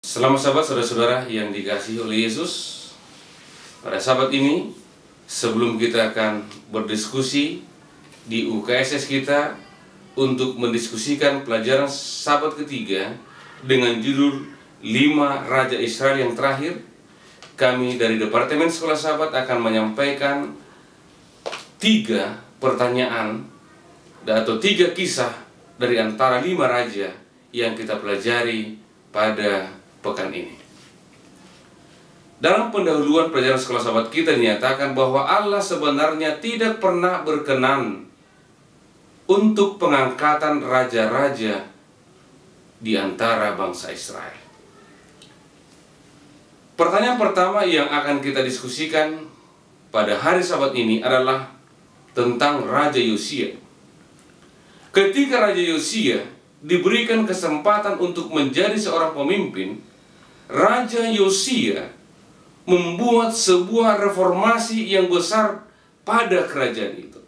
Selamat sahabat, saudara-saudara yang dikasihi oleh Yesus. Pada sahabat ini, sebelum kita akan berdiskusi di UKSS kita untuk mendiskusikan pelajaran sahabat ketiga dengan judul 5 Raja Israel yang terakhir, kami dari Departemen Sekolah Sahabat akan menyampaikan 3 pertanyaan atau 3 kisah dari antara 5 raja yang kita pelajari pada pekan ini. Dalam pendahuluan pelajaran sekolah sahabat kita dinyatakan bahwa Allah sebenarnya tidak pernah berkenan untuk pengangkatan raja-raja di antara bangsa Israel. Pertanyaan pertama yang akan kita diskusikan pada hari Sabat ini adalah tentang Raja Yosia. Ketika Raja Yosia diberikan kesempatan untuk menjadi seorang pemimpin, Raja Yosia membuat sebuah reformasi yang besar pada kerajaan itu.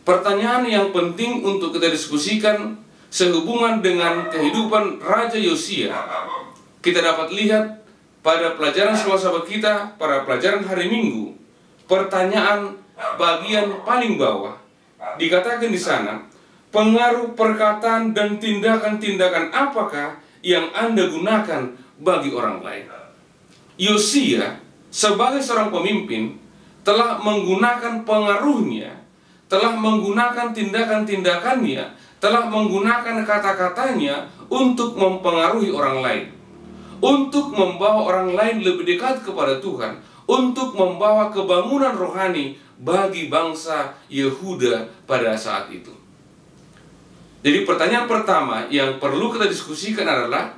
Pertanyaan yang penting untuk kita diskusikan sehubungan dengan kehidupan Raja Yosia, kita dapat lihat pada pelajaran sekolah sahabat kita, pada pelajaran hari Minggu, pertanyaan bagian paling bawah. Dikatakan di sana, pengaruh perkataan dan tindakan-tindakan apakah yang Anda gunakan bagi orang lain? Yosia sebagai seorang pemimpin telah menggunakan pengaruhnya, telah menggunakan tindakan-tindakannya, telah menggunakan kata-katanya untuk mempengaruhi orang lain, untuk membawa orang lain lebih dekat kepada Tuhan, untuk membawa kebangunan rohani bagi bangsa Yehuda pada saat itu. Jadi pertanyaan pertama yang perlu kita diskusikan adalah,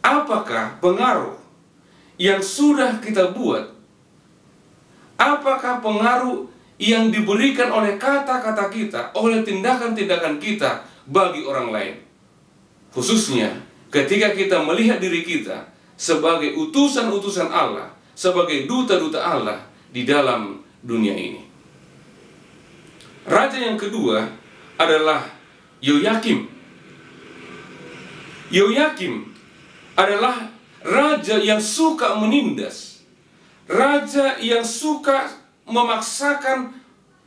apakah pengaruh yang sudah kita buat, apakah pengaruh yang diberikan oleh kata-kata kita, oleh tindakan-tindakan kita bagi orang lain, khususnya ketika kita melihat diri kita sebagai utusan-utusan Allah, sebagai duta-duta Allah di dalam dunia ini. Raja yang kedua adalah Yoyakim. Yoyakim adalah raja yang suka menindas, raja yang suka memaksakan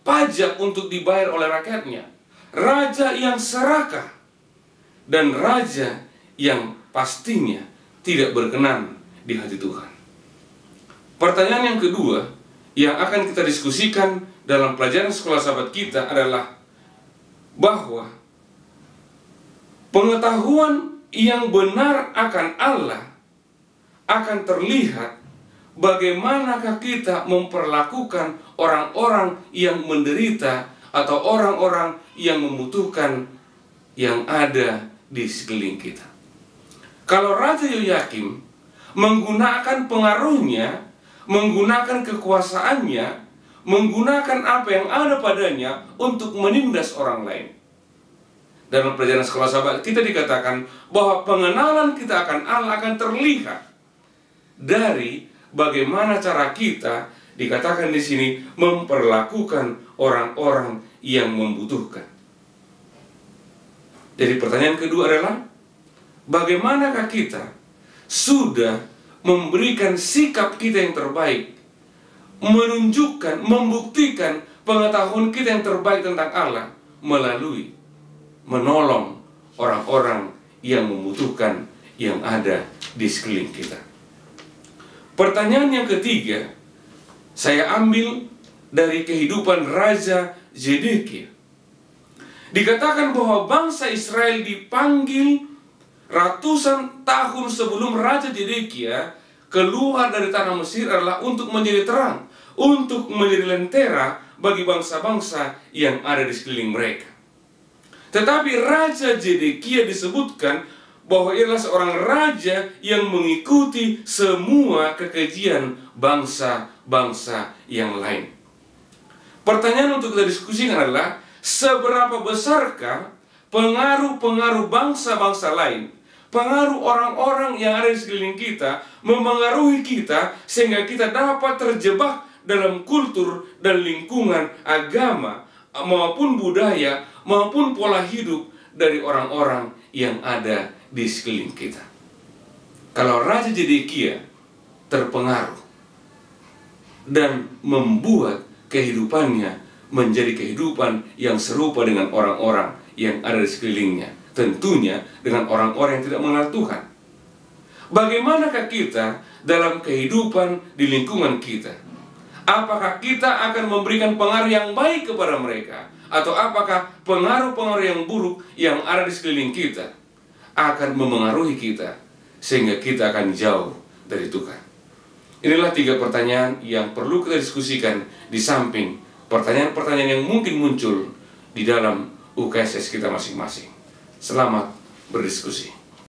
pajak untuk dibayar oleh rakyatnya, raja yang serakah, dan raja yang pastinya tidak berkenan di hati Tuhan. Pertanyaan yang kedua yang akan kita diskusikan dalam pelajaran sekolah sahabat kita adalah bahwa pengetahuan yang benar akan Allah akan terlihat bagaimanakah kita memperlakukan orang-orang yang menderita atau orang-orang yang membutuhkan yang ada di sekeliling kita. Kalau Raja Yoyakim menggunakan pengaruhnya, menggunakan kekuasaannya, menggunakan apa yang ada padanya untuk menindas orang lain. Dalam pelajaran sekolah sahabat kita dikatakan bahwa pengenalan kita akan Allah akan terlihat dari bagaimana cara kita, dikatakan di sini, memperlakukan orang-orang yang membutuhkan. Jadi pertanyaan kedua adalah, bagaimanakah kita sudah memberikan sikap kita yang terbaik, menunjukkan, membuktikan pengetahuan kita yang terbaik tentang Allah melalui menolong orang-orang yang membutuhkan yang ada di sekeliling kita. Pertanyaan yang ketiga saya ambil dari kehidupan Raja Zedekia. Dikatakan bahwa bangsa Israel dipanggil ratusan tahun sebelum Raja Zedekia keluar dari tanah Mesir adalah untuk menjadi terang, untuk menjadi lentera bagi bangsa-bangsa yang ada di sekeliling mereka. Tetapi Raja Zedekia disebutkan bahwa ia adalah seorang raja yang mengikuti semua kekejian bangsa-bangsa yang lain. Pertanyaan untuk kita diskusikan adalah, seberapa besarkah pengaruh-pengaruh bangsa-bangsa lain, pengaruh orang-orang yang ada di sekeliling kita, mempengaruhi kita sehingga kita dapat terjebak dalam kultur dan lingkungan agama maupun budaya maupun pola hidup dari orang-orang yang ada di sekeliling kita. Kalau Raja Zedekia terpengaruh dan membuat kehidupannya menjadi kehidupan yang serupa dengan orang-orang yang ada di sekelilingnya, tentunya dengan orang-orang yang tidak mengenal Tuhan. Bagaimanakah kita dalam kehidupan di lingkungan kita? Apakah kita akan memberikan pengaruh yang baik kepada mereka? Atau apakah pengaruh-pengaruh yang buruk yang ada di sekeliling kita akan memengaruhi kita sehingga kita akan jauh dari Tuhan? Inilah 3 pertanyaan yang perlu kita diskusikan di samping pertanyaan-pertanyaan yang mungkin muncul di dalam UKSS kita masing-masing. Selamat berdiskusi.